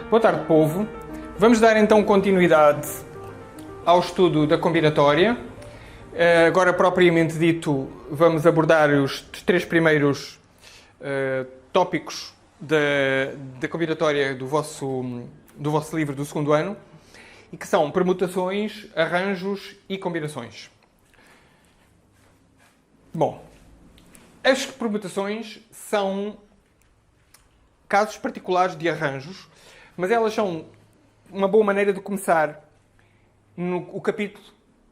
Boa tarde, povo. Vamos dar então continuidade ao estudo da combinatória. Agora, propriamente dito, vamos abordar os três primeiros tópicos da combinatória do vosso livro do segundo ano, e que são permutações, arranjos e combinações. Bom, as permutações são casos particulares de arranjos, mas elas são uma boa maneira de começar o capítulo,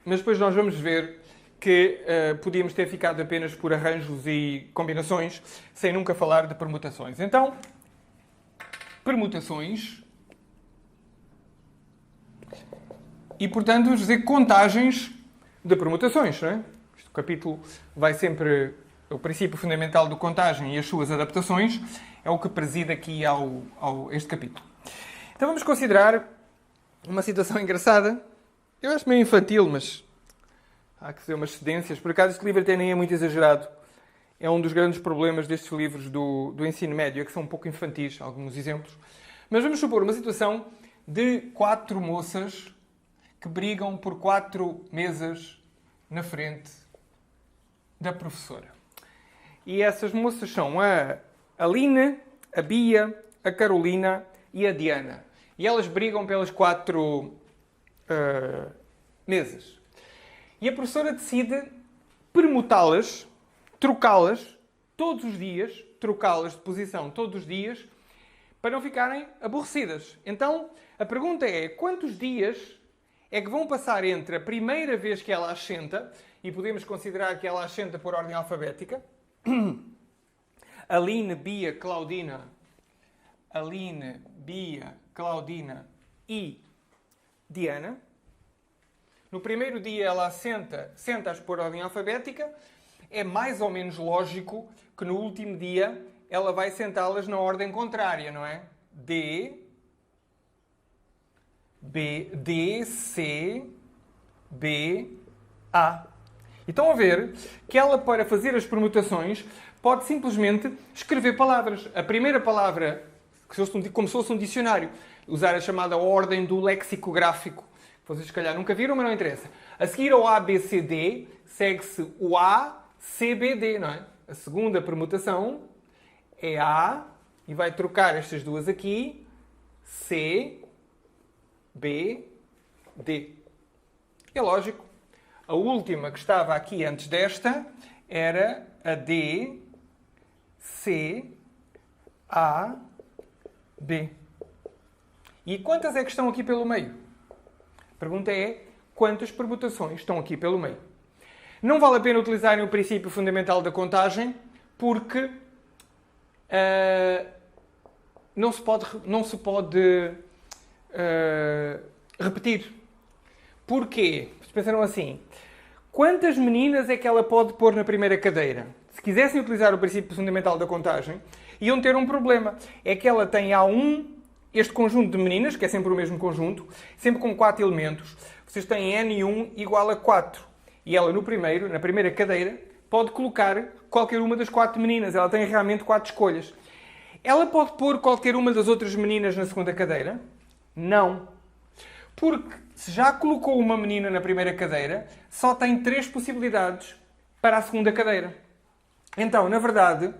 mas depois nós vamos ver que podíamos ter ficado apenas por arranjos e combinações, sem nunca falar de permutações. Então, permutações e, portanto, vamos dizer contagens de permutações, não é? Este capítulo vai sempre... O princípio fundamental do contagem e as suas adaptações é o que preside aqui este capítulo. Então vamos considerar uma situação engraçada. Eu acho meio infantil, mas há que fazer umas cedências. Por acaso, este livro até nem é muito exagerado. É um dos grandes problemas destes livros do ensino médio, é que são um pouco infantis, alguns exemplos. Mas vamos supor uma situação de 4 moças que brigam por 4 mesas na frente da professora. E essas moças são a Aline, a Bia, a Carolina e a Diana. E elas brigam pelas 4 mesas. E a professora decide permutá-las, trocá-las todos os dias, trocá-las de posição todos os dias, para não ficarem aborrecidas. Então, a pergunta é, quantos dias é que vão passar entre a primeira vez que ela assenta, e podemos considerar que ela assenta por ordem alfabética, Aline, Bia, Claudina, e Diana. No primeiro dia ela senta-as por ordem alfabética. É mais ou menos lógico que no último dia ela vai sentá-las na ordem contrária, não é? D, C, B, A. E estão a ver que ela, para fazer as permutações, pode simplesmente escrever palavras. A primeira palavra, como se fosse um dicionário, usar a chamada ordem do lexicográfico. Vocês, se calhar, nunca viram, mas não interessa. A seguir ao A, B, C, D, segue-se o A, C, B, D, não é? A segunda permutação é A, e vai trocar estas duas aqui, C, B, D. É lógico. A última que estava aqui antes desta era a D, C, A, B. E quantas é que estão aqui pelo meio? A pergunta é, quantas permutações estão aqui pelo meio? Não vale a pena utilizarem o princípio fundamental da contagem, porque não se pode repetir. Porquê? Vocês pensaram assim, quantas meninas é que ela pode pôr na primeira cadeira? Se quisessem utilizar o princípio fundamental da contagem, iam ter um problema. É que ela tem A1, este conjunto de meninas, que é sempre o mesmo conjunto, sempre com 4 elementos. Vocês têm N1 igual a 4. E ela, na primeira cadeira, pode colocar qualquer uma das 4 meninas. Ela tem realmente 4 escolhas. Ela pode pôr qualquer uma das outras meninas na segunda cadeira? Não. Porque se já colocou uma menina na primeira cadeira, só tem 3 possibilidades para a segunda cadeira. Então, na verdade,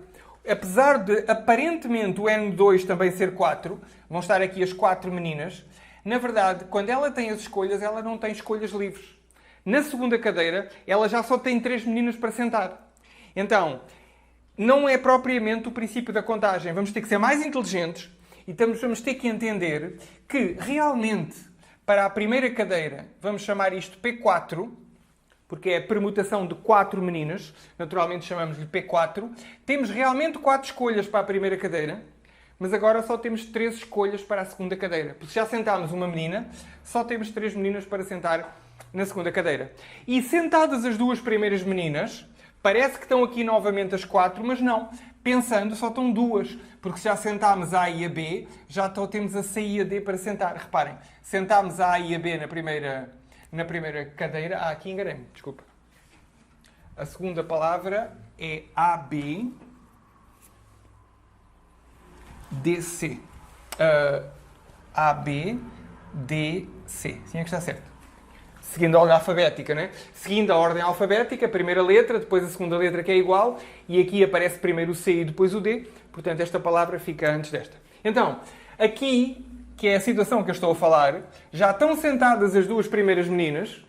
apesar de aparentemente o N2 também ser 4, vão estar aqui as 4 meninas, na verdade, quando ela tem as escolhas, ela não tem escolhas livres. Na segunda cadeira, ela já só tem 3 meninas para sentar. Então, não é propriamente o princípio da contagem. Vamos ter que ser mais inteligentes e vamos ter que entender que, realmente, para a primeira cadeira, vamos chamar isto P4, porque é a permutação de 4 meninas, naturalmente chamamos-lhe P4. Temos realmente 4 escolhas para a primeira cadeira, mas agora só temos 3 escolhas para a segunda cadeira. Porque se já sentámos uma menina, só temos 3 meninas para sentar na segunda cadeira. E sentadas as 2 primeiras meninas, parece que estão aqui novamente as 4, mas não. Pensando, só estão 2, porque se já sentámos a e a B, já temos a C e a D para sentar. Reparem, sentámos a e a B na primeira cadeira. Aqui enganei-me, desculpa. A segunda palavra é AB, DC. A, B, D, C. Sim, é que está certo. Seguindo a ordem alfabética, né? Seguindo a ordem alfabética, a primeira letra, depois a segunda letra que é igual, e aqui aparece primeiro o C e depois o D, portanto esta palavra fica antes desta. Então, aqui, que é a situação que eu estou a falar, já estão sentadas as duas primeiras meninas,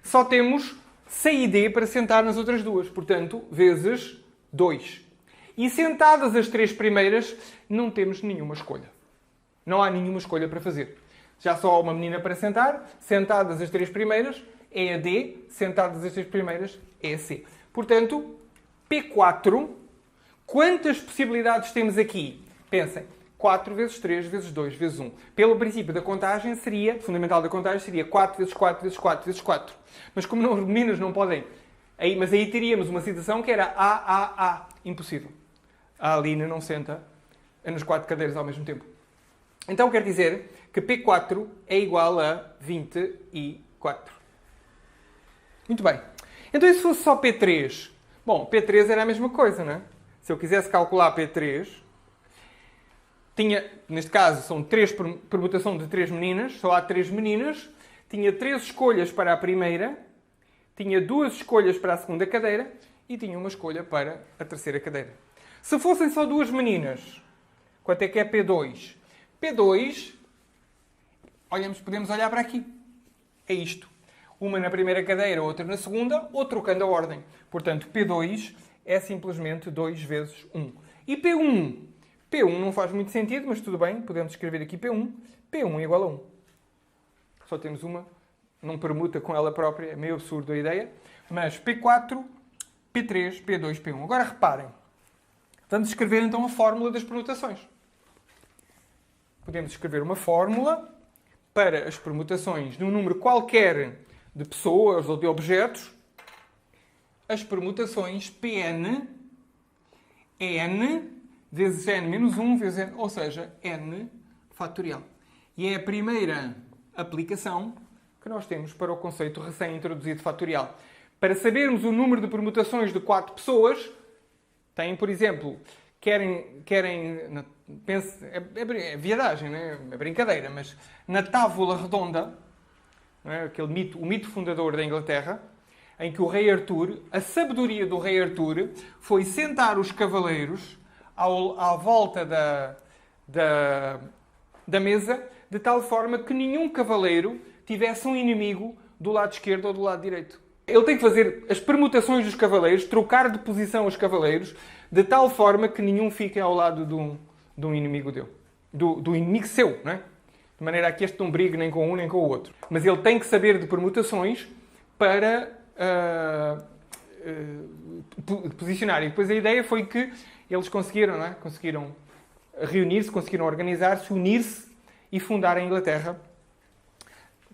só temos C e D para sentar nas outras duas, portanto, vezes 2. E sentadas as três primeiras, não temos nenhuma escolha. Não há nenhuma escolha para fazer. Já só há uma menina para sentar, sentadas as três primeiras, é a D, sentadas as três primeiras, é a C. Portanto, P4, quantas possibilidades temos aqui? Pensem, 4 vezes 3 vezes 2 vezes 1. Pelo princípio da contagem, fundamental da contagem, seria 4 vezes 4 vezes 4 vezes 4. Mas como as meninas não podem, mas aí teríamos uma situação que era A. Impossível. A Aline não senta nas 4 cadeiras ao mesmo tempo. Então quer dizer que P4 é igual a 24. Muito bem. Então e se fosse só P3? Bom, P3 era a mesma coisa, não é? Se eu quisesse calcular P3, tinha, neste caso, são permutação de 3 meninas, só há 3 meninas, tinha 3 escolhas para a primeira, tinha 2 escolhas para a segunda cadeira e tinha uma escolha para a terceira cadeira. Se fossem só 2 meninas, quanto é que é P2? P2, podemos olhar para aqui. É isto. Uma na primeira cadeira, outra na segunda, ou trocando a ordem. Portanto, P2 é simplesmente 2 vezes 1. E P1? P1 não faz muito sentido, mas tudo bem, podemos escrever aqui P1. P1 é igual a 1. Só temos uma, não permuta com ela própria, é meio absurdo a ideia. Mas P4, P3, P2, P1. Agora reparem. Vamos escrever então a fórmula das permutações. Podemos escrever uma fórmula para as permutações de um número qualquer de pessoas ou de objetos. As permutações Pn, n vezes n menos 1 vezes n, ou seja, n fatorial. E é a primeira aplicação que nós temos para o conceito recém-introduzido fatorial. Para sabermos o número de permutações de 4 pessoas, têm, por exemplo, pense, é viadagem, né? É brincadeira, mas na Távola Redonda, né? O mito fundador da Inglaterra, em que o rei Artur, a sabedoria do rei Artur, foi sentar os cavaleiros à volta da mesa, de tal forma que nenhum cavaleiro tivesse um inimigo do lado esquerdo ou do lado direito. Ele tem que fazer as permutações dos cavaleiros, trocar de posição os cavaleiros, de tal forma que nenhum fique ao lado de um inimigo dele. Do inimigo seu, não é? De maneira a que este não brigue nem com um nem com o outro. Mas ele tem que saber de permutações para posicionar. E depois a ideia foi que eles conseguiram, não é? Conseguiram reunir-se, conseguiram organizar-se, unir-se e fundar a Inglaterra,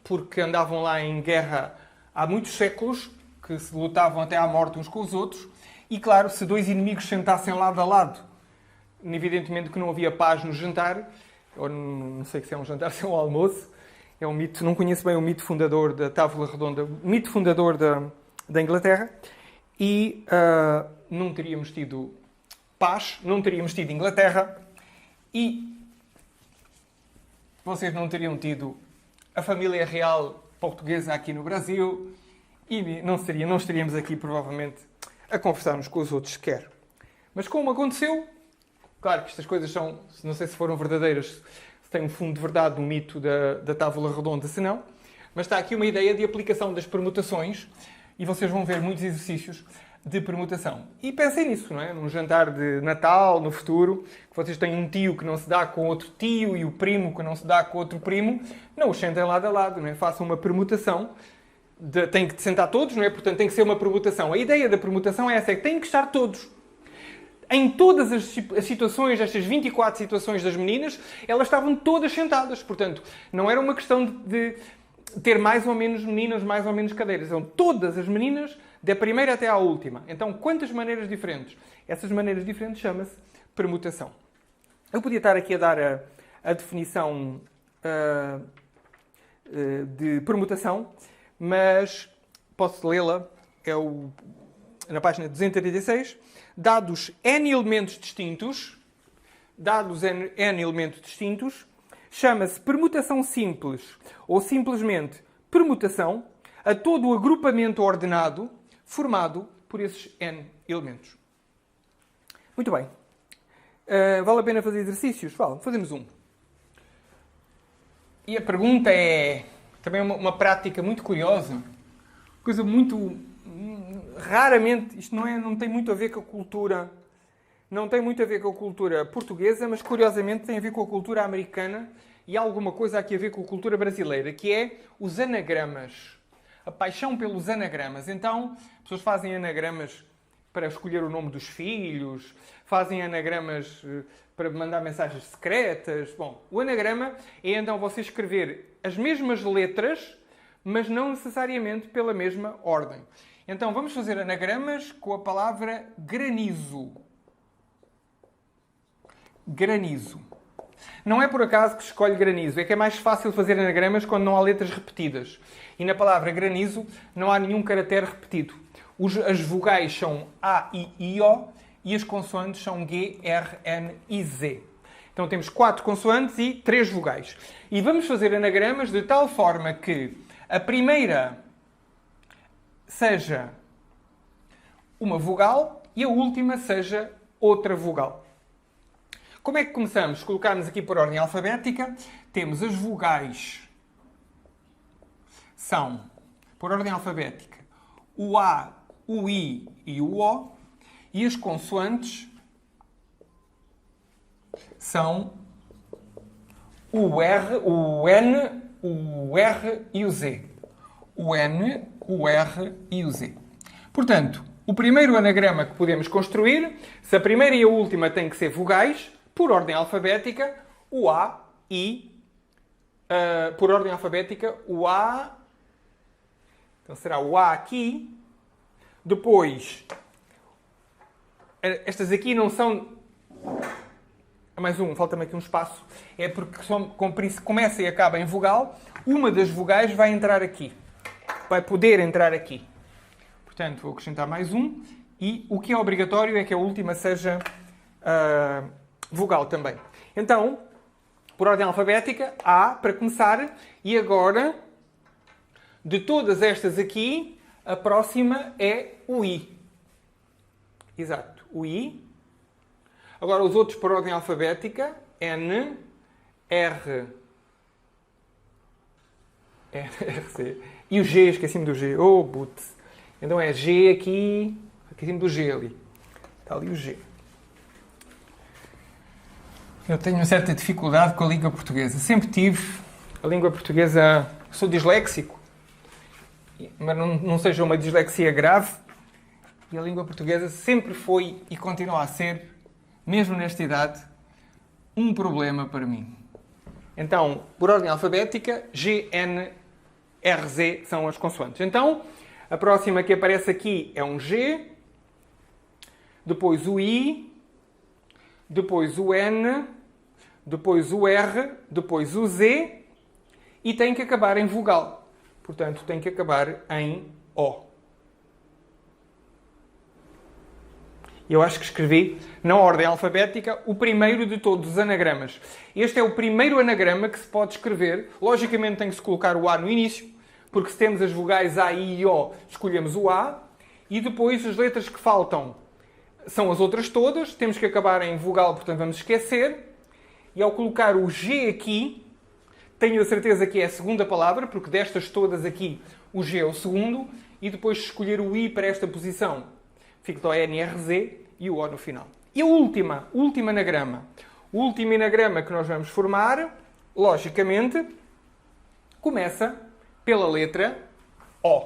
porque andavam lá em guerra há muitos séculos, que se lutavam até à morte uns com os outros, e claro, se 2 inimigos sentassem lado a lado, evidentemente que não havia paz no jantar, ou não sei se é um jantar, se é um almoço, é um mito, não conheço bem o mito fundador da Távola Redonda, o mito fundador da Inglaterra, e não teríamos tido paz, não teríamos tido Inglaterra, e vocês não teriam tido a família real portuguesa aqui no Brasil, e não estaríamos aqui, provavelmente, a conversar uns com os outros sequer. Mas como aconteceu, claro que estas coisas são, não sei se foram verdadeiras, se tem um fundo de verdade no mito da Távola Redonda, se não, mas está aqui uma ideia de aplicação das permutações, e vocês vão ver muitos exercícios de permutação. E pensem nisso, não é? Num jantar de Natal, no futuro, que vocês têm um tio que não se dá com outro tio e o primo que não se dá com outro primo, não os sentem lado a lado, não é? Façam uma permutação. Têm que sentar todos, não é? Portanto, tem que ser uma permutação. A ideia da permutação é essa, é que têm que estar todos. Em todas as situações, estas 24 situações das meninas, elas estavam todas sentadas. Portanto, não era uma questão de ter mais ou menos meninas, mais ou menos cadeiras. São todas as meninas, da primeira até à última. Então, quantas maneiras diferentes? Essas maneiras diferentes chama-se permutação. Eu podia estar aqui a dar a definição de permutação, mas posso lê-la, na página 236. Dados N elementos distintos, chama-se permutação simples ou simplesmente permutação a todo o agrupamento ordenado formado por esses n elementos. Muito bem. Vale a pena fazer exercícios? Vale, fazemos um. E a pergunta é também uma prática muito curiosa, coisa muito... Raramente, isto não tem muito a ver com a cultura... Não tem muito a ver com a cultura portuguesa, mas curiosamente tem a ver com a cultura americana e há alguma coisa aqui a ver com a cultura brasileira, que é os anagramas. A paixão pelos anagramas. Então, as pessoas fazem anagramas para escolher o nome dos filhos, fazem anagramas para mandar mensagens secretas. Bom, o anagrama é então você escrever as mesmas letras, mas não necessariamente pela mesma ordem. Então, vamos fazer anagramas com a palavra granizo. Granizo. Não é por acaso que se escolhe granizo, é que é mais fácil fazer anagramas quando não há letras repetidas. E na palavra granizo não há nenhum caractere repetido. As vogais são A, I, I, O e as consoantes são G, R, N e Z. Então temos 4 consoantes e 3 vogais. E vamos fazer anagramas de tal forma que a primeira seja uma vogal e a última seja outra vogal. Como é que começamos? Colocarmos aqui por ordem alfabética. Temos as vogais. São, por ordem alfabética, o A, o I e o O. E as consoantes são o R, o N, o R e o Z. O N, o R e o Z. Portanto, o primeiro anagrama que podemos construir, se a primeira e a última têm que ser vogais, por ordem alfabética, o A, I, por ordem alfabética, o A, então será o A aqui, depois, estas aqui não são, mais um, falta-me aqui um espaço, é porque começa e acaba em vogal, uma das vogais vai entrar aqui, vai poder entrar aqui. Portanto, vou acrescentar mais um, e o que é obrigatório é que a última seja vogal também. Então, por ordem alfabética, A para começar, e agora, de todas estas aqui, a próxima é o I. Exato, o I. Agora os outros por ordem alfabética, N, R, C. E o G, esqueci-me do G. Oh, putz. Então é G aqui, esqueci-me do G ali. Está ali o G. Eu tenho uma certa dificuldade com a língua portuguesa. Sempre tive. A língua portuguesa... Sou disléxico. Mas não seja uma dislexia grave. E a língua portuguesa sempre foi e continua a ser, mesmo nesta idade, um problema para mim. Então, por ordem alfabética, G, N, R, Z são as consoantes. Então, a próxima que aparece aqui é um G, depois o I, depois o N, depois o R, depois o Z e tem que acabar em vogal. Portanto, tem que acabar em O. Eu acho que escrevi, na ordem alfabética, o primeiro de todos os anagramas. Este é o primeiro anagrama que se pode escrever. Logicamente tem que se colocar o A no início, porque se temos as vogais A, I e O, escolhemos o A. E depois as letras que faltam são as outras todas. Temos que acabar em vogal, portanto vamos esquecer. E ao colocar o G aqui, tenho a certeza que é a segunda palavra, porque destas todas aqui o G é o segundo. E depois escolher o I para esta posição, fica o N, R, Z e o O no final. E a última anagrama. O último anagrama que nós vamos formar, logicamente, começa pela letra O.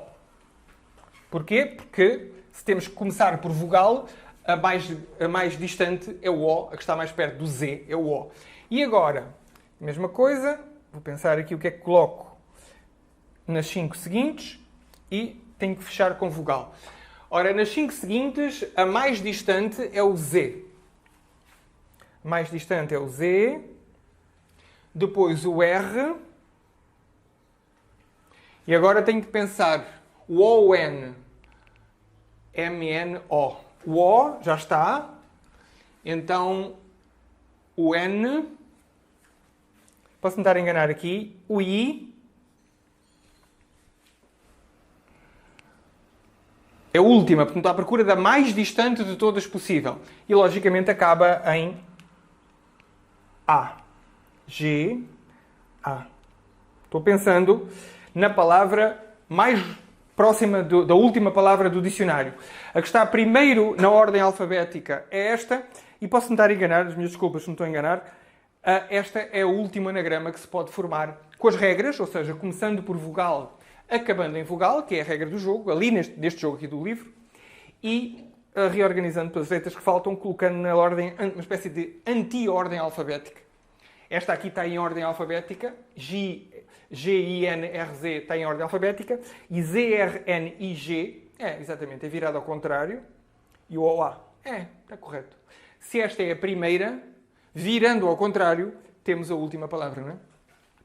Porquê? Porque se temos que começar por vogal, a mais distante é o O, a que está mais perto do Z é o O. E agora, mesma coisa, vou pensar aqui o que é que coloco nas 5 seguintes e tenho que fechar com vogal. Ora, nas 5 seguintes, a mais distante é o Z. A mais distante é o Z, depois o R, e agora tenho que pensar o O-N, M-N-O. O O já está, então o N, Posso me estar a enganar aqui. O I é a última, portanto, à procura da mais distante de todas possível. E, logicamente, acaba em A. G, A. Estou pensando na palavra mais próxima da última palavra do dicionário. A que está primeiro na ordem alfabética é esta. E posso me estar a enganar, as minhas desculpas se me estou a enganar. Esta é o último anagrama que se pode formar com as regras, ou seja, começando por vogal, acabando em vogal, que é a regra do jogo, ali neste jogo aqui do livro, e reorganizando pelas letras que faltam, colocando na ordem, uma espécie de anti-ordem alfabética. Esta aqui está em ordem alfabética, G-I-N-R-Z está em ordem alfabética, e Z-R-N-I-G, exatamente, é virado ao contrário, e o O-A, está correto. Se esta é a primeira, virando ao contrário, temos a última palavra, não é?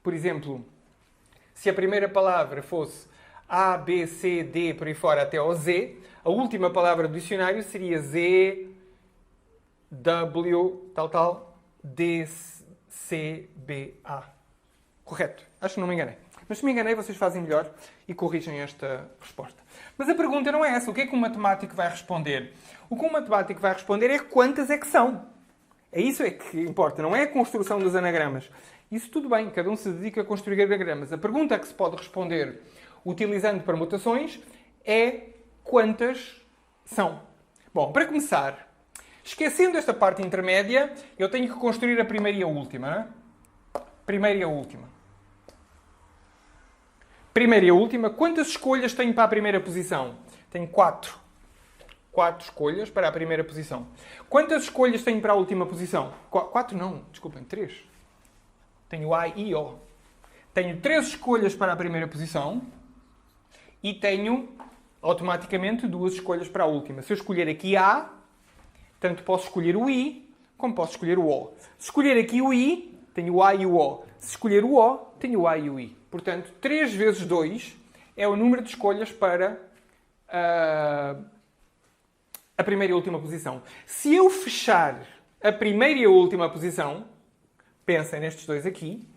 Por exemplo, se a primeira palavra fosse A, B, C, D, por aí fora, até ao Z, a última palavra do dicionário seria Z, W, tal, D, C, B, A. Correto. Acho que não me enganei. Mas se me enganei, vocês fazem melhor e corrigem esta resposta. Mas a pergunta não é essa. O que é que um matemático vai responder? O que um matemático vai responder é quantas é que são. É isso que importa. Não é a construção dos anagramas. Isso tudo bem. Cada um se dedica a construir anagramas. A pergunta que se pode responder utilizando permutações é quantas são. Bom, para começar, esquecendo esta parte intermédia, eu tenho que construir a primeira e a última, não é? Primeira e a última. Primeira e a última. Quantas escolhas tenho para a primeira posição? Tenho 4. 4 escolhas para a primeira posição. Quantas escolhas tenho para a última posição? 4 não, desculpem, 3. Tenho A, I, O. Tenho 3 escolhas para a primeira posição e tenho, automaticamente, 2 escolhas para a última. Se eu escolher aqui A, tanto posso escolher o I, como posso escolher o O. Se escolher aqui o I, tenho o A e o O. Se escolher o O, tenho o A e o I. Portanto, 3 vezes 2 é o número de escolhas para a primeira e última posição. Se eu fechar a primeira e a última posição, pensem nestes dois aqui,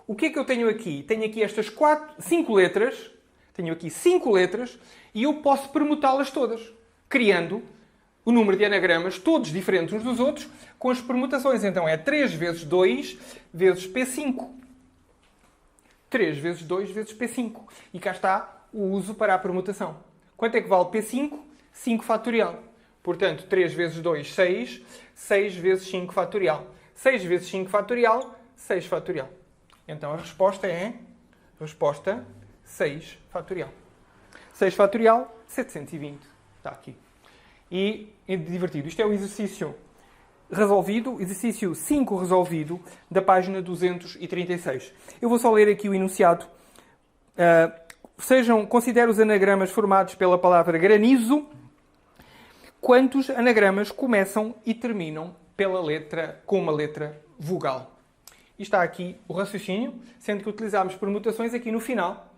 o que é que eu tenho aqui? Tenho aqui estas 5 letras, tenho aqui 5 letras, e eu posso permutá-las todas, criando o número de anagramas, todos diferentes uns dos outros, com as permutações. Então é 3 vezes 2 vezes P5. 3 vezes 2 vezes P5. E cá está o uso para a permutação. Quanto é que vale P5? 5 fatorial. Portanto, 3 vezes 2, 6. 6 vezes 5 fatorial. 6 vezes 5 fatorial, 6 fatorial. Então a resposta é... Resposta 6 fatorial. 6 fatorial, 720. Está aqui. E é divertido. Isto é o exercício resolvido, exercício 5 resolvido, da página 236. Eu vou só ler aqui o enunciado. Considere os anagramas formados pela palavra granizo. Quantos anagramas começam e terminam com uma letra vogal? E está aqui o raciocínio, sendo que utilizámos permutações aqui no final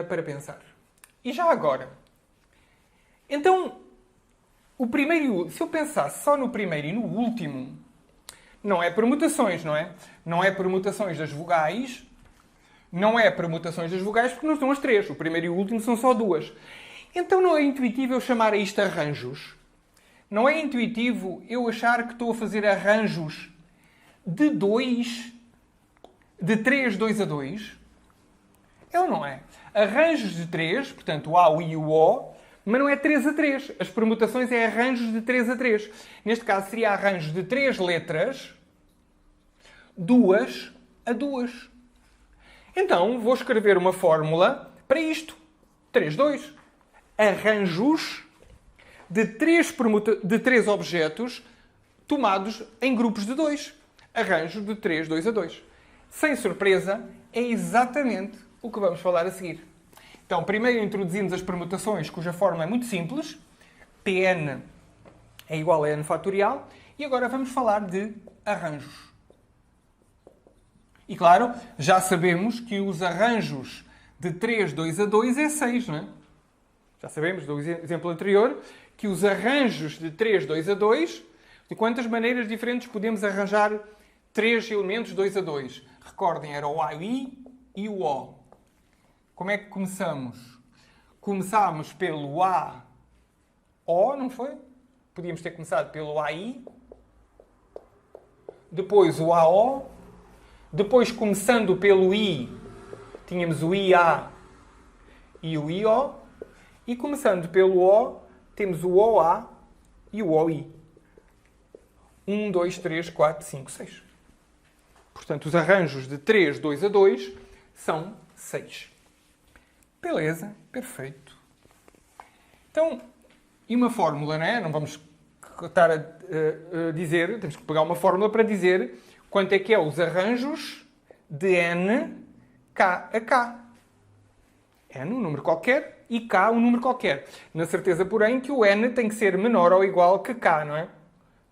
para pensar. E já agora? Então, se eu pensasse só no primeiro e no último, não é permutações, não é? Não é permutações das vogais, porque não estão as 3. O primeiro e o último são só 2. Então não é intuitivo eu chamar a isto arranjos? Não é intuitivo eu achar que estou a fazer arranjos de 3, 2 a 2? É ou não é? Arranjos de 3, portanto o A, o I e o O, mas não é 3 a 3. As permutações é arranjos de 3 a 3. Neste caso seria arranjos de 3 letras, 2 a 2. Então vou escrever uma fórmula para isto. 3, 2. Arranjos de 3 objetos tomados em grupos de 2. Arranjos de 3, 2 a 2. Sem surpresa, é exatamente o que vamos falar a seguir. Então, primeiro introduzimos as permutações, cuja fórmula é muito simples. Pn é igual a n fatorial. E agora vamos falar de arranjos. E claro, já sabemos que os arranjos de 3, 2 a 2 é 6, não é? Já sabemos do exemplo anterior que os arranjos de 3, 2 a 2, de quantas maneiras diferentes podemos arranjar três elementos 2 a 2. Recordem, era o AI e o O. Como é que começamos? Começámos pelo A, O, não foi? Podíamos ter começado pelo AI, depois o AO, depois começando pelo I, tínhamos o IA e o IO, e começando pelo O, temos o OA e o OI. 1, 2, 3, 4, 5, 6. Portanto, os arranjos de 3, 2 a 2 são 6. Beleza, perfeito. Então, e uma fórmula, não é? Não vamos estar a dizer, temos que pegar uma fórmula para dizer quanto é que é os arranjos de N, K a K. N, um número qualquer, e K, um número qualquer. Na certeza, porém, que o N tem que ser menor ou igual que K, não é?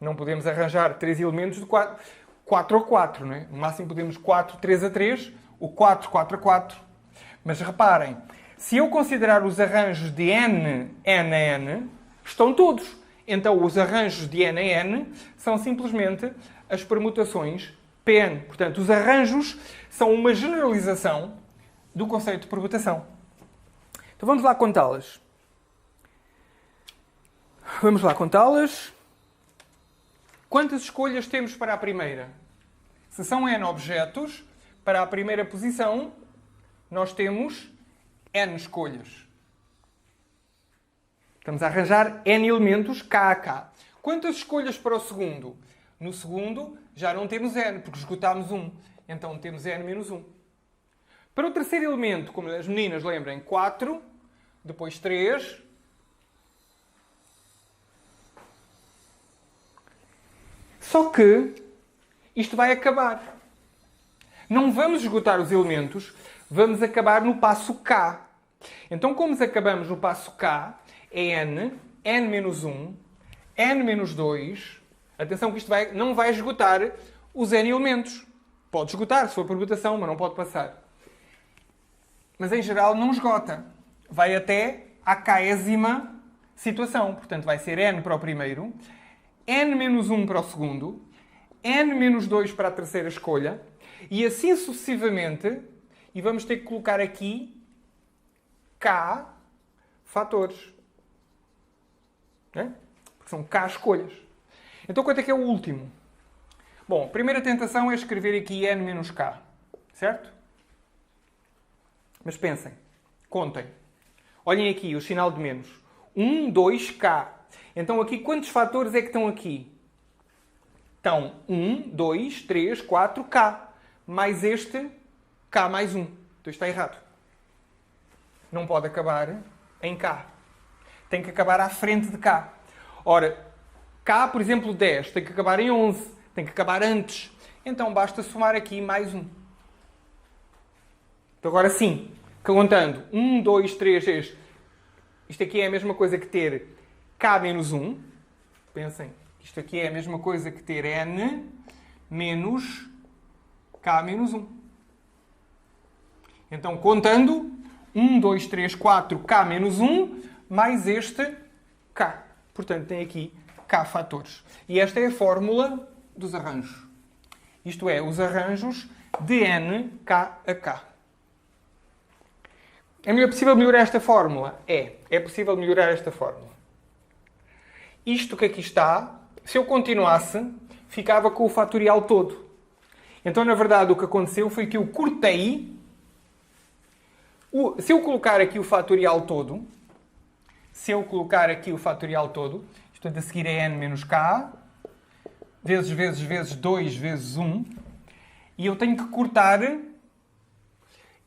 Não podemos arranjar 3 elementos de 4 a 4, não é? No máximo podemos 4, 3 a 3, o 4, 4 a 4. Mas reparem, se eu considerar os arranjos de N, N a N, estão todos. Então, os arranjos de N a N são simplesmente as permutações Pn. Portanto, os arranjos são uma generalização do conceito de permutação. Então, vamos lá contá-las. Vamos lá contá-las. Quantas escolhas temos para a primeira? Se são N objetos, para a primeira posição, nós temos N escolhas. Estamos a arranjar N elementos K a K. Quantas escolhas para o segundo? No segundo, já não temos N, porque esgotámos 1. Então, temos N menos 1. Para o terceiro elemento, como as meninas lembrem, 4, depois 3. Só que isto vai acabar. Não vamos esgotar os elementos, vamos acabar no passo K. Então, como acabamos no passo K, é N, N menos 1, N menos 2. Atenção que isto não vai esgotar os N elementos. Pode esgotar, se for permutação, mas não pode passar. Mas, em geral, não esgota. Vai até à késima situação. Portanto, vai ser N para o primeiro, N menos 1 para o segundo, N menos 2 para a terceira escolha, e assim sucessivamente, e vamos ter que colocar aqui K fatores. Porque são K escolhas. Então, quanto é que é o último? Bom, a primeira tentação é escrever aqui N menos K. Certo? Mas pensem. Contem. Olhem aqui o sinal de menos. 1, 2, K. Então, aqui, quantos fatores é que estão aqui? Estão 1, 2, 3, 4, K. Mais este, K mais 1. Então, isto está errado. Não pode acabar em K. Tem que acabar à frente de K. Ora, K, por exemplo, 10, tem que acabar em 11. Tem que acabar antes. Então, basta somar aqui mais 1. Então, agora sim, contando 1, 2, 3, 6. Isto aqui é a mesma coisa que ter K menos 1. Pensem, isto aqui é a mesma coisa que ter N menos K menos 1. Então, contando 1, 2, 3, 4, K menos 1, mais este K. Portanto, tem aqui K fatores. E esta é a fórmula dos arranjos. Isto é, os arranjos de N, K a K. É possível melhorar esta fórmula? É possível melhorar esta fórmula. Isto que aqui está, se eu continuasse, ficava com o fatorial todo. Então, na verdade, o que aconteceu foi que eu cortei. Se eu colocar aqui o fatorial todo, isto a seguir é N menos K, vezes 2, vezes 1, e eu tenho que cortar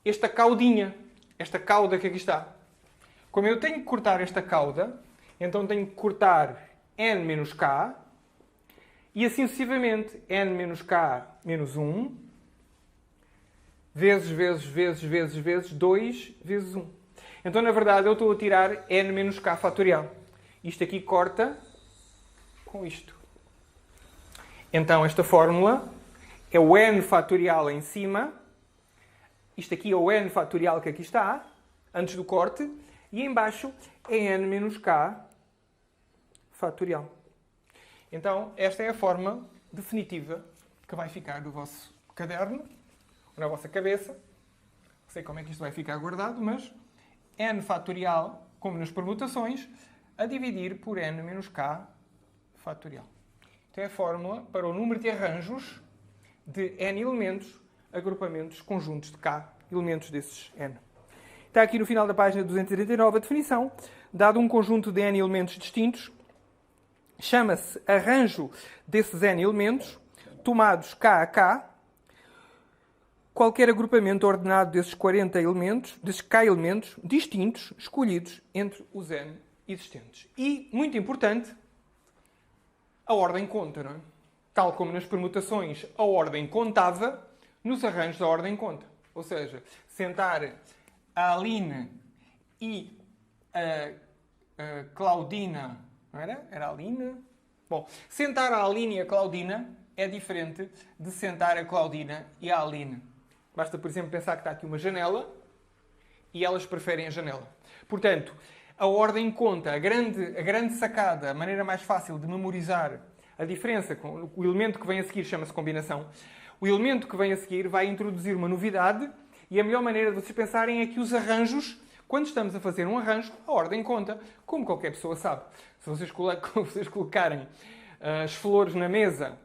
esta caudinha, esta cauda que aqui está. Como eu tenho que cortar esta cauda, então tenho que cortar N menos K, e assim sucessivamente, N menos K menos 1, vezes 2, vezes 1. Então, na verdade, eu estou a tirar N menos K fatorial. Isto aqui corta com isto. Então, esta fórmula é o N fatorial em cima. Isto aqui é o N fatorial que aqui está, antes do corte. E em baixo é N menos K fatorial. Então, esta é a forma definitiva que vai ficar do vosso caderno, ou na vossa cabeça. Não sei como é que isto vai ficar guardado, mas n fatorial, como nas permutações, a dividir por n menos k fatorial. Então é a fórmula para o número de arranjos de n elementos, agrupamentos conjuntos de k elementos desses n. Está aqui no final da página 239 a definição. Dado um conjunto de n elementos distintos, chama-se arranjo desses n elementos, tomados k a k, qualquer agrupamento ordenado desses 40 elementos, desses k elementos distintos, escolhidos entre os n existentes. E, muito importante, a ordem conta, não é? Tal como nas permutações a ordem contava, nos arranjos a ordem conta. Ou seja, sentar a Aline e a Claudina, não era? Era a Aline? Bom, sentar a Aline e a Claudina é diferente de sentar a Claudina e a Aline. Basta, por exemplo, pensar que está aqui uma janela e elas preferem a janela. Portanto, a ordem conta, a grande sacada, a maneira mais fácil de memorizar a diferença, o elemento que vem a seguir chama-se combinação. O elemento que vem a seguir vai introduzir uma novidade e a melhor maneira de vocês pensarem é que os arranjos, quando estamos a fazer um arranjo, a ordem conta, como qualquer pessoa sabe. Se vocês colocarem as flores na mesa,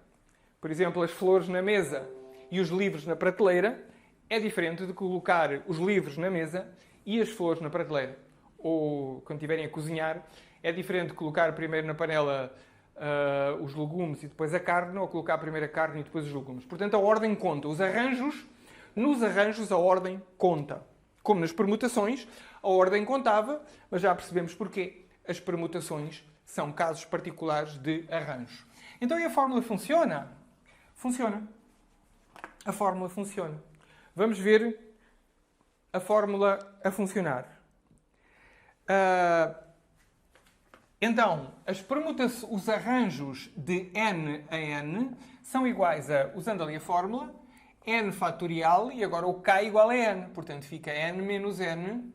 por exemplo, as flores na mesa e os livros na prateleira, é diferente de colocar os livros na mesa e as flores na prateleira. Ou, quando estiverem a cozinhar, é diferente de colocar primeiro na panela os legumes e depois a carne, ou colocar primeiro a carne e depois os legumes. Portanto, a ordem conta. Nos arranjos, a ordem conta. Como nas permutações, a ordem contava, mas já percebemos porquê. As permutações são casos particulares de arranjo. Então, e a fórmula funciona? Funciona. A fórmula funciona. Vamos ver a fórmula a funcionar. Então, os arranjos de n a n são iguais a, usando ali a fórmula, n fatorial e agora o k igual a n. Portanto, fica n menos n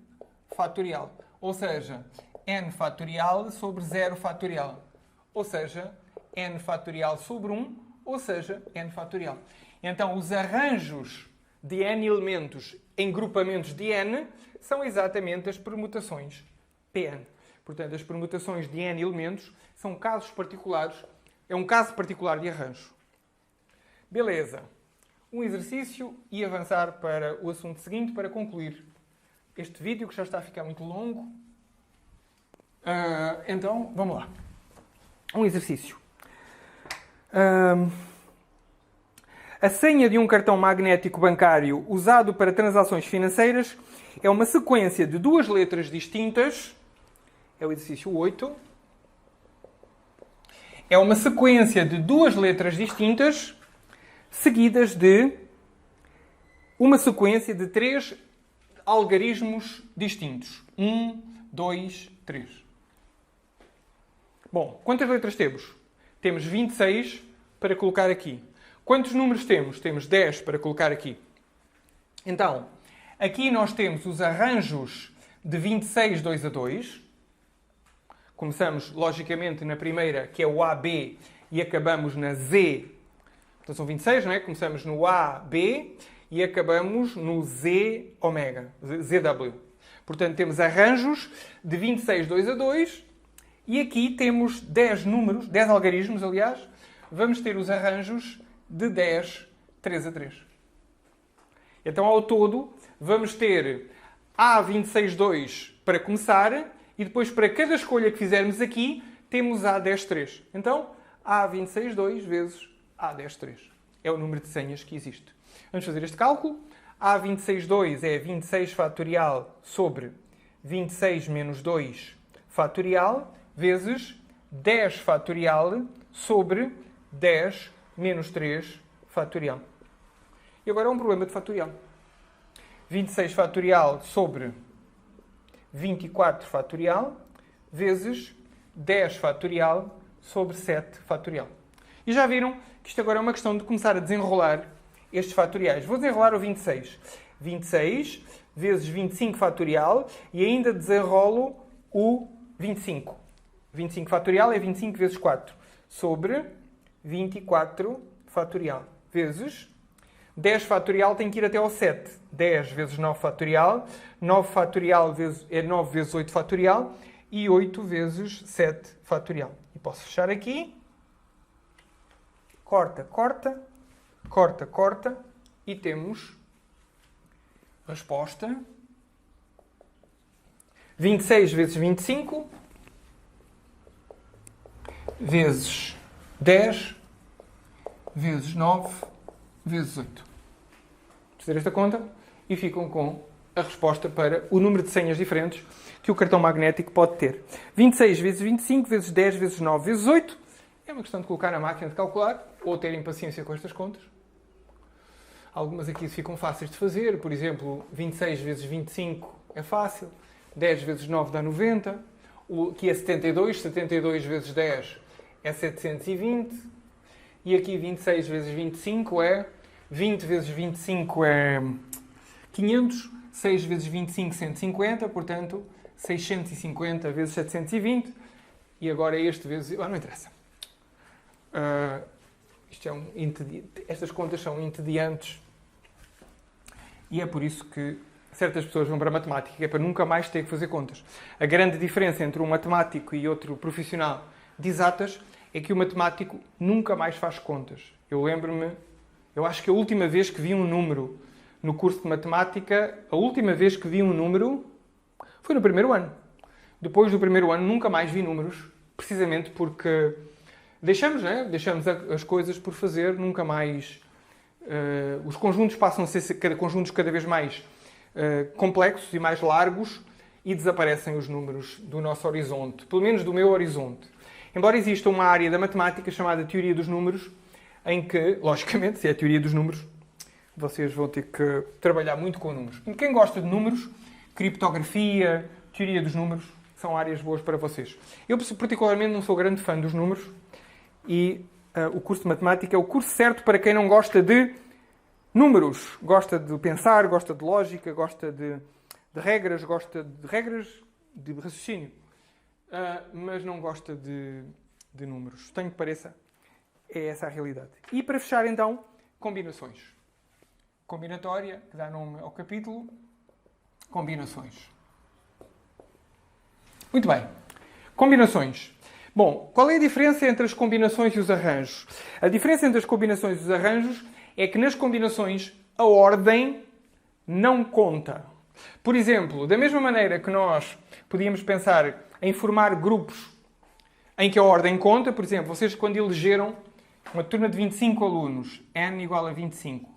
fatorial. Ou seja, n fatorial sobre 0 fatorial. Ou seja, n fatorial sobre 1, ou seja, n fatorial. Então, os arranjos de n elementos em grupamentos de n são exatamente as permutações Pn. Portanto, as permutações de n elementos são casos particulares, é um caso particular de arranjo. Beleza. Um exercício e avançar para o assunto seguinte para concluir este vídeo, que já está a ficar muito longo. Então, vamos lá. Um exercício. A senha de um cartão magnético bancário usado para transações financeiras é uma sequência de duas letras distintas. É o exercício 8. É uma sequência de duas letras distintas seguidas de uma sequência de 3 algarismos distintos. 1, 2, 3. Bom, quantas letras temos? Temos 26 para colocar aqui. Quantos números temos? Temos 10 para colocar aqui. Então, aqui nós temos os arranjos de 26, 2 a 2. Começamos, logicamente, na primeira, que é o AB, e acabamos na Z. Então são 26, não é? Começamos no AB e acabamos no Z ômega, ZW. Portanto, temos arranjos de 26, 2 a 2. E aqui temos 10 números, 10 algarismos, aliás. Vamos ter os arranjos de 10, 3 a 3. Então, ao todo, vamos ter A26, 2 para começar. E depois, para cada escolha que fizermos aqui, temos A10, 3. Então, A26, 2 vezes A10, 3. É o número de senhas que existe. Vamos fazer este cálculo. A26, 2 é 26 fatorial sobre 26 menos 2 fatorial vezes 10 fatorial sobre 10 menos 3 fatorial. E agora é um problema de fatorial. 26 fatorial sobre 24 fatorial vezes 10 fatorial sobre 7 fatorial. E já viram que isto agora é uma questão de começar a desenrolar estes fatoriais. Vou desenrolar o 26. 26 vezes 25 fatorial e ainda desenrolo o 25. 25 fatorial é 25 vezes 4 sobre 24 fatorial. vezes 10 fatorial tem que ir até ao 7. 10 vezes 9 fatorial. 9 fatorial é 9 vezes 8 fatorial. E 8 vezes 7 fatorial. E posso fechar aqui. Corta, corta. Corta, corta. E temos resposta. 26 vezes 25. Vezes 10. Vezes 9. Vezes 8. Fazer esta conta e ficam com a resposta para o número de senhas diferentes que o cartão magnético pode ter. 26 vezes 25 vezes 10 vezes 9 vezes 8. É uma questão de colocar na máquina de calcular ou terem paciência com estas contas. Algumas aqui ficam fáceis de fazer. Por exemplo, 26 vezes 25 é fácil. 10 vezes 9 dá 90. Aqui é 72. 72 vezes 10 é 720. E aqui 26 vezes 25 é... 20 vezes 25 é 500. 6 vezes 25, 150. Portanto, 650 vezes 720. E agora este vezes... não interessa. Estas contas são entediantes. E é por isso que certas pessoas vão para a matemática, que é para nunca mais ter que fazer contas. A grande diferença entre um matemático e outro profissional de exatas é que o matemático nunca mais faz contas. Eu lembro-me, eu acho que a última vez que vi um número no curso de matemática, foi no primeiro ano. Depois do primeiro ano nunca mais vi números, precisamente porque deixamos as coisas por fazer, nunca mais... os conjuntos passam a ser conjuntos cada vez mais complexos e mais largos e desaparecem os números do nosso horizonte, pelo menos do meu horizonte. Embora exista uma área da matemática chamada teoria dos números, em que, logicamente, se é a teoria dos números, vocês vão ter que trabalhar muito com números. E quem gosta de números, criptografia, teoria dos números, são áreas boas para vocês. Eu, particularmente, não sou grande fã dos números e o curso de matemática é o curso certo para quem não gosta de números. Gosta de pensar, gosta de lógica, gosta de regras, gosta de regras de raciocínio. Mas não gosta de números. Tenho que pareça, é essa a realidade. E para fechar, então, combinações. Combinatória, que dá nome ao capítulo. Combinações. Muito bem. Combinações. Bom, qual é a diferença entre as combinações e os arranjos? A diferença entre as combinações e os arranjos é que nas combinações a ordem não conta. Por exemplo, da mesma maneira que nós podíamos pensar em formar grupos em que a ordem conta, por exemplo, vocês quando elegeram uma turma de 25 alunos, n igual a 25,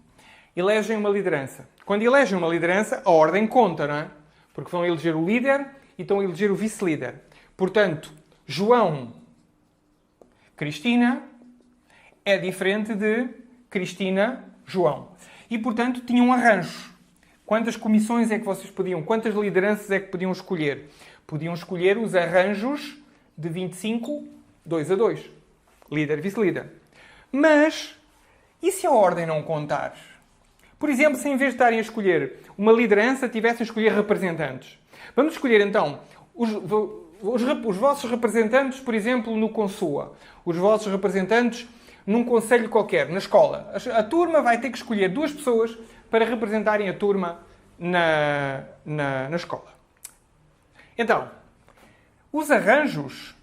elegem uma liderança. Quando elegem uma liderança, a ordem conta, não é? Porque vão eleger o líder e estão a eleger o vice-líder. Portanto, João, Cristina, é diferente de Cristina, João. E, portanto, tinham arranjos. Quantas comissões é que vocês podiam, quantas lideranças é que podiam escolher? Podiam escolher os arranjos de 25, 2 a 2. Líder, vice-líder. Mas, e se a ordem não contar? Por exemplo, se em vez de estarem a escolher uma liderança, tivessem a escolher representantes. Vamos escolher, então, os vossos representantes, por exemplo, no Consua. Os vossos representantes num conselho qualquer, na escola. A turma vai ter que escolher 2 pessoas para representarem a turma na escola. Então, os arranjos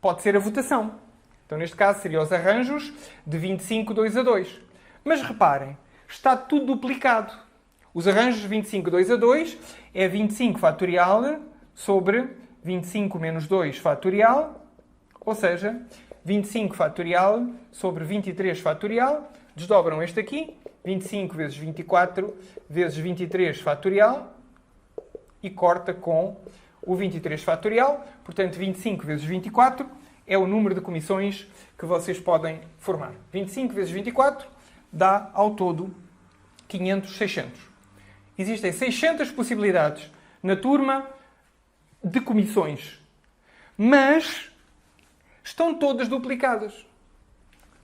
pode ser a votação. Então, neste caso, seriam os arranjos de 25, 2 a 2. Mas reparem, está tudo duplicado. Os arranjos de 25, 2 a 2 é 25 fatorial sobre 25 menos 2 fatorial, ou seja, 25 fatorial sobre 23 fatorial. Desdobram este aqui, 25 vezes 24 vezes 23 fatorial, e corta com o 23 fatorial. Portanto, 25 vezes 24 é o número de comissões que vocês podem formar. 25 vezes 24 dá, ao todo, 500, 600. Existem 600 possibilidades na turma de comissões. Mas estão todas duplicadas.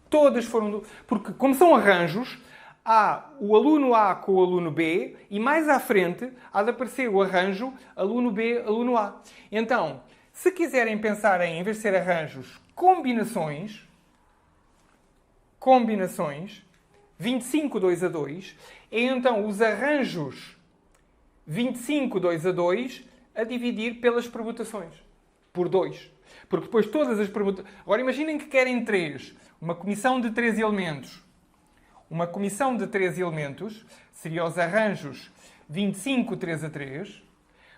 Todas foram... Porque, como são arranjos, há o aluno A com o aluno B e mais à frente há de aparecer o arranjo aluno B, aluno A. Então, se quiserem pensar em vez de ser combinações, 25, 2 a 2, é então os arranjos 25, 2 a 2 a dividir pelas permutações, por 2. Porque depois todas as permutações... Agora imaginem que querem 3. Uma comissão de 3 elementos. Uma comissão de 3 elementos seria os arranjos 25, 3 a 3.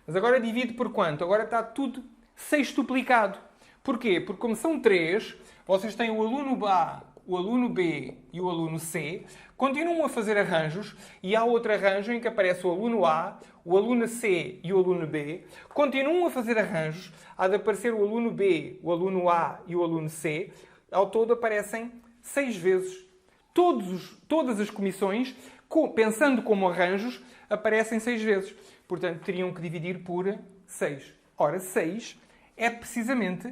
Mas agora divide por quanto? Agora está tudo sextuplicado. Porquê? Porque como são 3, vocês têm o aluno A, o aluno B e o aluno C, continuam a fazer arranjos e há outro arranjo em que aparece o aluno A, o aluno C e o aluno B, continuam a fazer arranjos, há de aparecer o aluno B, o aluno A e o aluno C, ao todo aparecem 6 vezes. Todas as comissões, pensando como arranjos, aparecem 6 vezes. Portanto, teriam que dividir por 6. Ora, 6 é precisamente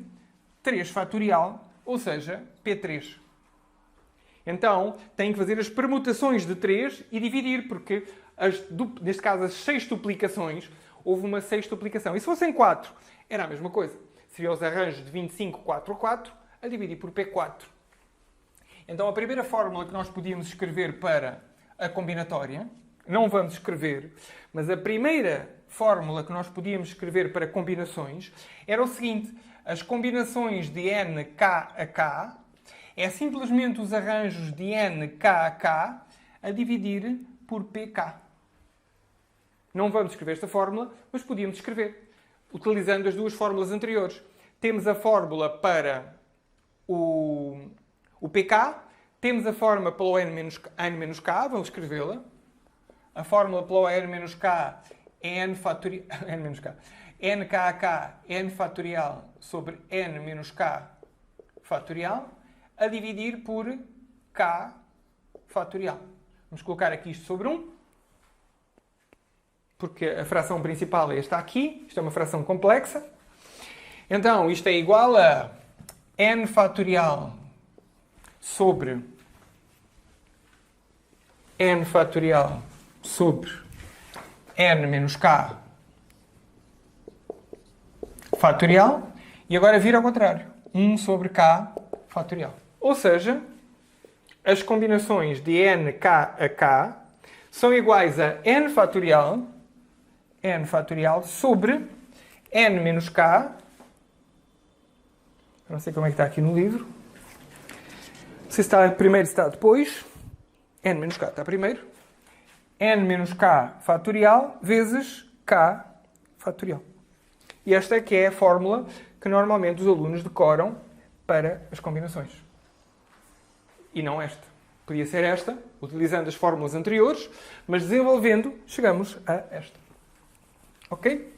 3 fatorial, ou seja, P3. Então, têm que fazer as permutações de 3 e dividir, porque, neste caso, as sextuplicações, houve uma sextuplicação. E se fossem 4, era a mesma coisa. Seria os arranjos de 25, 4 a 4, a dividir por P4. Então, a primeira fórmula que nós podíamos escrever para a combinatória, não vamos escrever, mas a primeira fórmula que nós podíamos escrever para combinações era o seguinte: as combinações de n k a k é simplesmente os arranjos de n k a k a dividir por pk. Não vamos escrever esta fórmula, mas podíamos escrever, utilizando as duas fórmulas anteriores. Temos a fórmula para o pk, temos a fórmula para o n-k, vamos escrevê-la. A fórmula para o n-k é n fatorial, nkk, n fatorial sobre n-k fatorial, a dividir por k fatorial. Vamos colocar aqui isto sobre 1, porque a fração principal é esta aqui, isto é uma fração complexa. Então, isto é igual a n fatorial sobre n fatorial sobre n menos k fatorial, e agora vira ao contrário, 1 sobre k fatorial. Ou seja, as combinações de n k a k são iguais a n fatorial sobre n menos k, não sei como é que está aqui no livro, se está primeiro, se está depois, n menos k está primeiro, n menos k fatorial vezes k fatorial. E esta é que é a fórmula que normalmente os alunos decoram para as combinações. E não esta. Podia ser esta, utilizando as fórmulas anteriores, mas desenvolvendo, chegamos a esta. Ok?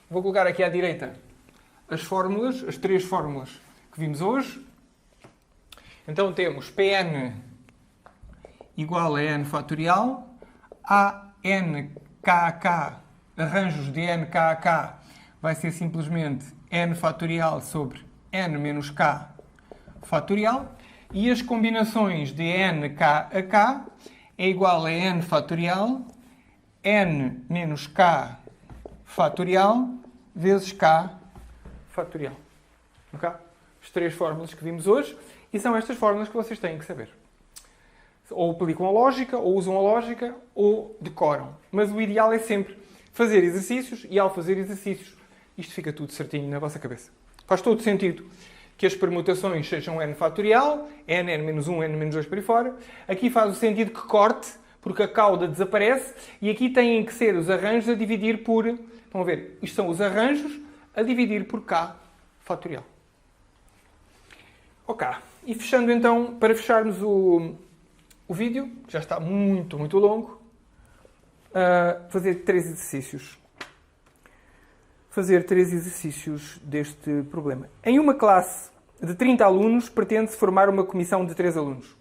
Vou colocar aqui à direita as fórmulas, as 3 fórmulas que vimos hoje. Então temos Pn igual a n fatorial, a n k a k, arranjos de n k a k, vai ser simplesmente n fatorial sobre n menos k fatorial, e as combinações de n k a k é igual a n fatorial, n menos k fatorial, vezes k fatorial. Okay? As 3 fórmulas que vimos hoje, e são estas fórmulas que vocês têm que saber. Ou aplicam a lógica, ou usam a lógica, ou decoram. Mas o ideal é sempre fazer exercícios, e ao fazer exercícios, isto fica tudo certinho na vossa cabeça. Faz todo sentido que as permutações sejam n fatorial, n, n-1, n-2 por aí fora. Aqui faz o sentido que corte, porque a cauda desaparece, e aqui têm que ser os arranjos a dividir por... Estão a ver? Isto são os arranjos a dividir por k fatorial. Ok. E fechando então, para fecharmos o vídeo, que já está muito, muito longo, fazer 3 exercícios. Fazer 3 exercícios deste problema. Em uma classe de 30 alunos, pretende-se formar uma comissão de 3 alunos.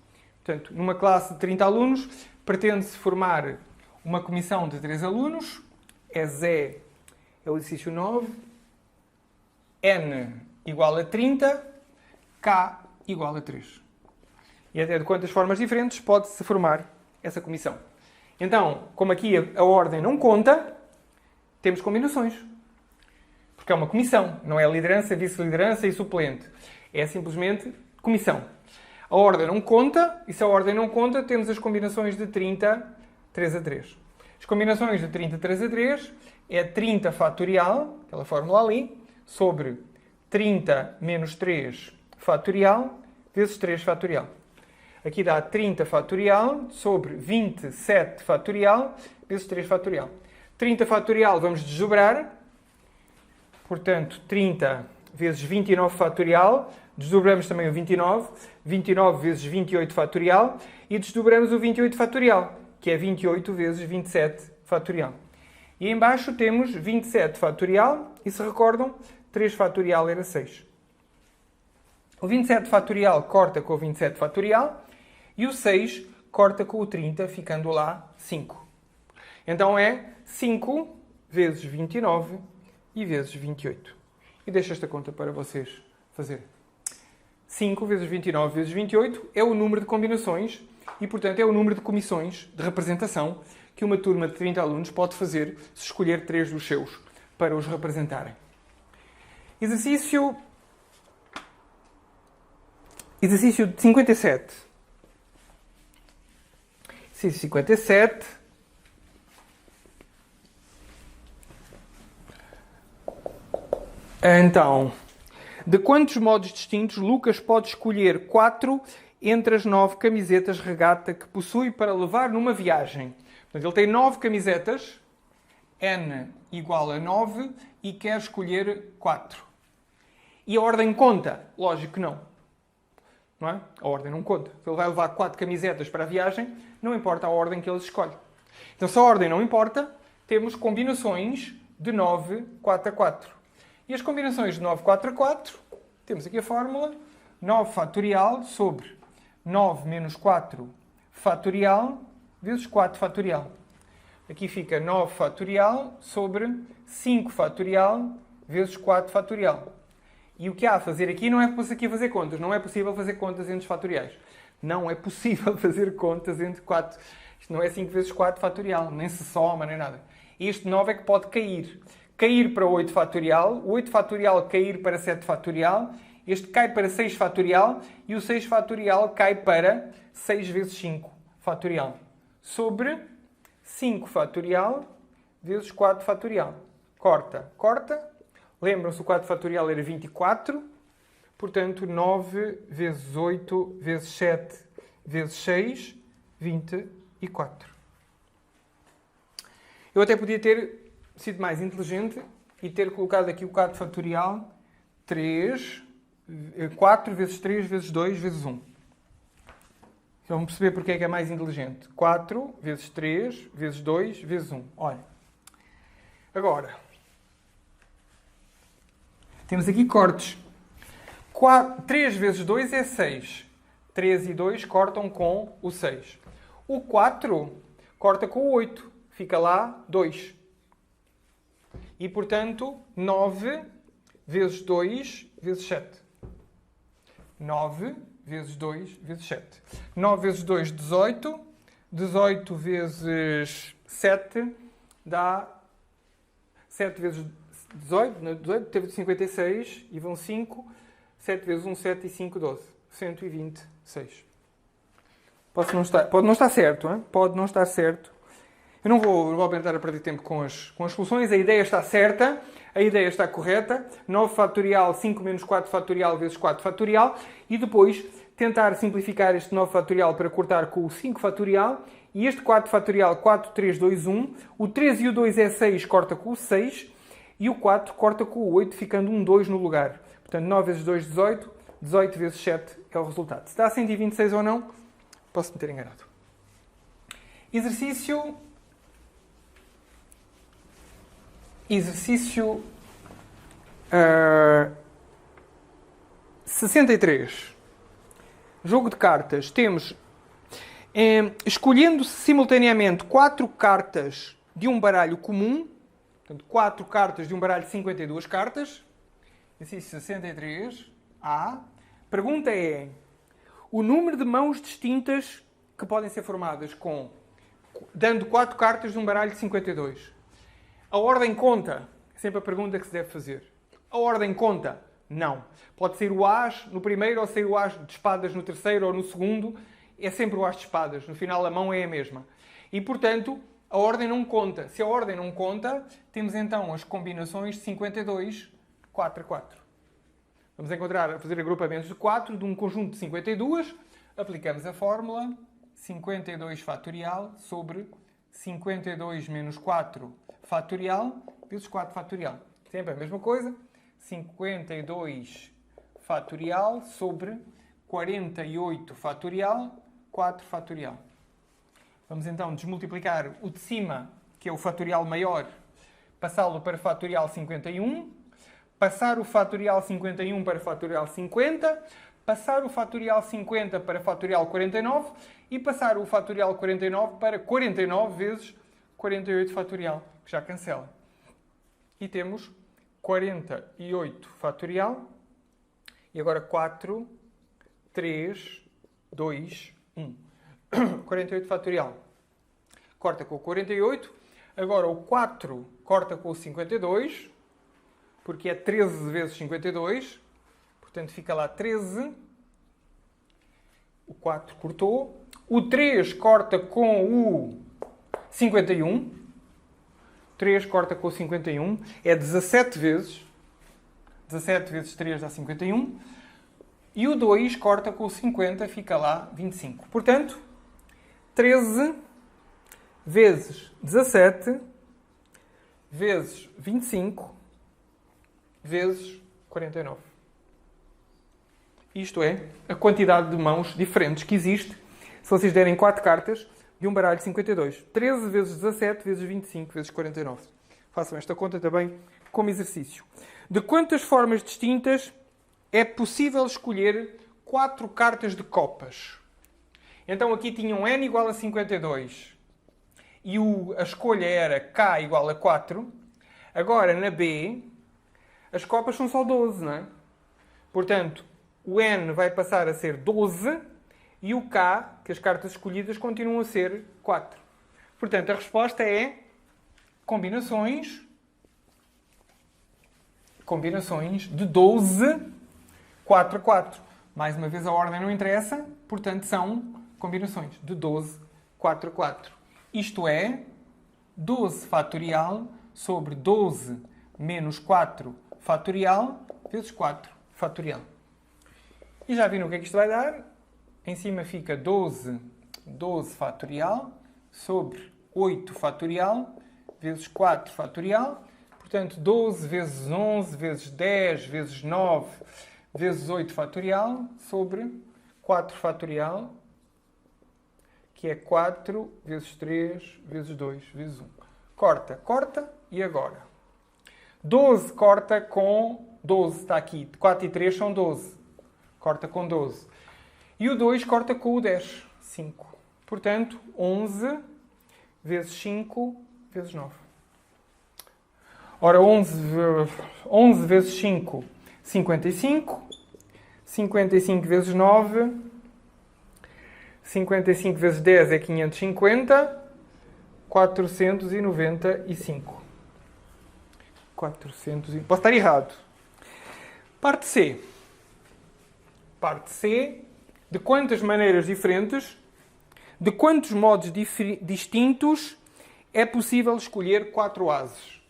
Portanto, numa classe de 30 alunos, pretende-se formar uma comissão de 3 alunos. É o exercício 9. N igual a 30, K igual a 3. E até de quantas formas diferentes pode-se formar essa comissão. Então, como aqui a ordem não conta, temos combinações. Porque é uma comissão, não é liderança, vice-liderança e suplente. É simplesmente comissão. A ordem não conta, e se a ordem não conta, temos as combinações de 30, 3 a 3. As combinações de 30, 3 a 3 é 30 fatorial, aquela fórmula ali, sobre 30 menos 3 fatorial, vezes 3 fatorial. Aqui dá 30 fatorial sobre 27 fatorial, vezes 3 fatorial. 30 fatorial vamos desdobrar, portanto, 30 vezes 29 fatorial, desdobramos também o 29, 29 vezes 28 fatorial, e desdobramos o 28 fatorial, que é 28 vezes 27 fatorial. E em baixo temos 27 fatorial, e se recordam, 3 fatorial era 6. O 27 fatorial corta com o 27 fatorial, e o 6 corta com o 30, ficando lá 5. Então é 5 vezes 29 e vezes 28. E deixo esta conta para vocês fazerem. 5 vezes 29 vezes 28 é o número de combinações e, portanto, é o número de comissões de representação que uma turma de 30 alunos pode fazer se escolher 3 dos seus para os representarem. Exercício de 57. Exercício 57. Então, de quantos modos distintos Lucas pode escolher 4 entre as 9 camisetas regata que possui para levar numa viagem? Portanto, ele tem 9 camisetas, n igual a 9, e quer escolher 4. E a ordem conta? Lógico que não. Não é? A ordem não conta. Se ele vai levar 4 camisetas para a viagem, não importa a ordem que ele escolhe. Então, se a ordem não importa, temos combinações de 9, 4 a 4. E as combinações de 9, 4 a 4, temos aqui a fórmula, 9 fatorial sobre 9 menos 4 fatorial vezes 4 fatorial. Aqui fica 9 fatorial sobre 5 fatorial vezes 4 fatorial. E o que há a fazer aqui não é aqui fazer contas. Não é possível fazer contas entre os fatoriais. Não é possível fazer contas entre 4. Isto não é 5 vezes 4 fatorial. Nem se soma, nem nada. Este 9 é que pode cair. Cair para 8 fatorial. O 8 fatorial cair para 7 fatorial. Este cai para 6 fatorial. E o 6 fatorial cai para 6 vezes 5 fatorial. Sobre 5 fatorial vezes 4 fatorial. Corta, corta. Lembram-se, o 4 fatorial era 24. Portanto, 9 vezes 8 vezes 7 vezes 6, 24. Eu até podia ter sido mais inteligente e ter colocado aqui o 4 fatorial 4 vezes 3 vezes 2 vezes 1. Então, vamos perceber porque é que é mais inteligente. 4 vezes 3 vezes 2 vezes 1. Olha. Agora, temos aqui cortes. 3 vezes 2 é 6. 3 e 2 cortam com o 6. O 4 corta com o 8. Fica lá 2. E, portanto, 9 vezes 2 vezes 7. 9 vezes 2 vezes 7. 9 vezes 2, 18. 18 vezes 7 dá 7 vezes 18. 18 teve 56 e vão 5. 7 vezes 1, 7 e 5, 12. 126. Pode não estar certo, hein? Pode não estar certo. Eu não vou aumentar a perder tempo com as soluções. A ideia está certa. A ideia está correta. 9 fatorial, 5 menos 4 fatorial vezes 4 fatorial. E depois tentar simplificar este 9 fatorial para cortar com o 5 fatorial. E este 4 fatorial, 4, 3, 2, 1. O 3 e o 2 é 6, corta com o 6. E o 4 corta com o 8, ficando um 2 no lugar. Portanto, 9 vezes 2, 18. 18 vezes 7 é o resultado. Se dá 126 ou não, posso me ter enganado. Exercício 63. Jogo de cartas. Temos, escolhendo simultaneamente 4 cartas de um baralho comum, portanto, 4 cartas de um baralho de 52 cartas. Exercício 63. A. Pergunta é o número de mãos distintas que podem ser formadas dando 4 cartas de um baralho de 52. A ordem conta. É sempre a pergunta que se deve fazer. A ordem conta? Não. Pode ser o as no primeiro ou ser o as de espadas no terceiro ou no segundo. É sempre o as de espadas. No final a mão é a mesma. E, portanto, a ordem não conta. Se a ordem não conta, temos então as combinações de 52, 4 a 4. Vamos fazer agrupamentos de 4 de um conjunto de 52. Aplicamos a fórmula 52 fatorial sobre 52 menos 4 fatorial vezes 4 fatorial. Sempre a mesma coisa. 52 fatorial sobre 48 fatorial, 4 fatorial. Vamos então desmultiplicar o de cima, que é o fatorial maior, passá-lo para fatorial 51, passar o fatorial 51 para fatorial 50, passar o fatorial 50 para fatorial 49 e passar o fatorial 49 para 49 vezes 48 fatorial, que já cancela. E temos 48 fatorial e agora 4, 3, 2, 1. 48 fatorial. Corta com o 48. Agora o 4 corta com o 52, porque é 13 vezes 52. Portanto, fica lá 13. O 4 cortou. O 3 corta com o 51. 3 corta com o 51. É 17 vezes. 17 vezes 3 dá 51. E o 2 corta com o 50, fica lá 25. Portanto, 13 vezes 17 vezes 25 vezes 49. Isto é a quantidade de mãos diferentes que existe se vocês derem 4 cartas de um baralho de 52. 13 vezes 17 vezes 25 vezes 49. Façam esta conta também como exercício. De quantas formas distintas é possível escolher 4 cartas de copas? Então aqui tinham n igual a 52 e a escolha era k igual a 4. Agora na B as copas são só 12, não é? Portanto, o n vai passar a ser 12 e o k, que as cartas escolhidas, continuam a ser 4. Portanto, a resposta é combinações de 12, 4 a 4. Mais uma vez a ordem não interessa, portanto são combinações de 12, 4 a 4. Isto é 12 fatorial sobre 12 menos 4 fatorial vezes 4 fatorial. E já viram o que é que isto vai dar? Em cima fica 12 fatorial sobre 8 fatorial vezes 4 fatorial. Portanto, 12 vezes 11 vezes 10 vezes 9 vezes 8 fatorial sobre 4 fatorial, que é 4 vezes 3 vezes 2 vezes 1. Corta, corta e agora? 12 corta com 12, está aqui. 4 e 3 são 12. Corta com 12. E o 2 corta com o 10, 5. Portanto, 11 vezes 5 vezes 9. Ora, 11 vezes 5, 55. 55 vezes 9. 55 vezes 10 é 550. 495. Posso estar errado. Parte C. Parte C. De quantas maneiras diferentes, de quantos modos distintos é possível escolher 4 ases?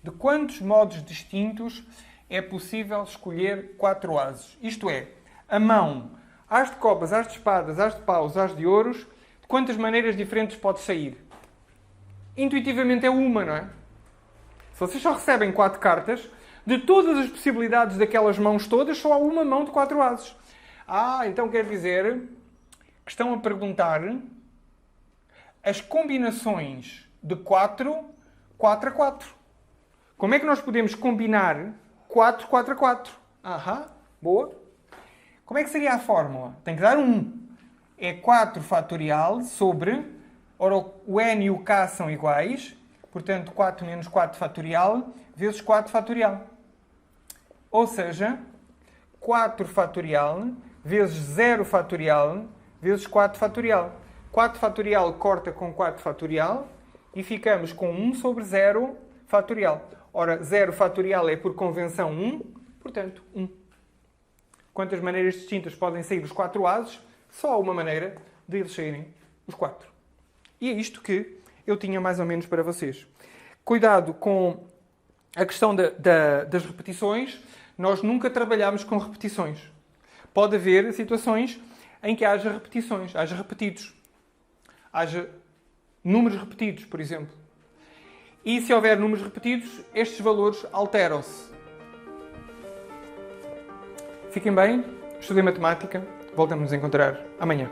De quantos modos distintos é possível escolher 4 ases? Isto é, a mão, as de copas, as de espadas, as de paus, as de ouros, de quantas maneiras diferentes pode sair? Intuitivamente é uma, não é? Se vocês só recebem 4 cartas, de todas as possibilidades daquelas mãos todas, só há uma mão de 4 ases. Então quer dizer que estão a perguntar as combinações de 4, 4 a 4. Como é que nós podemos combinar 4, 4 a 4? Boa. Como é que seria a fórmula? Tem que dar 1. É 4 fatorial sobre... Ora, o n e o k são iguais. Portanto, 4 menos 4 fatorial vezes 4 fatorial. Ou seja, 4 fatorial vezes 0 fatorial vezes 4 fatorial. 4 fatorial corta com 4 fatorial e ficamos com 1 sobre 0 fatorial. Ora, 0 fatorial é por convenção 1, portanto 1. Quantas maneiras distintas podem sair os 4 ases? Só há uma maneira de eles saírem os 4. E é isto que eu tinha mais ou menos para vocês. Cuidado com a questão das repetições. Nós nunca trabalhamos com repetições. Pode haver situações em que haja repetições, haja repetidos. Haja números repetidos, por exemplo. E se houver números repetidos, estes valores alteram-se. Fiquem bem, estudem matemática, voltamos a nos encontrar amanhã.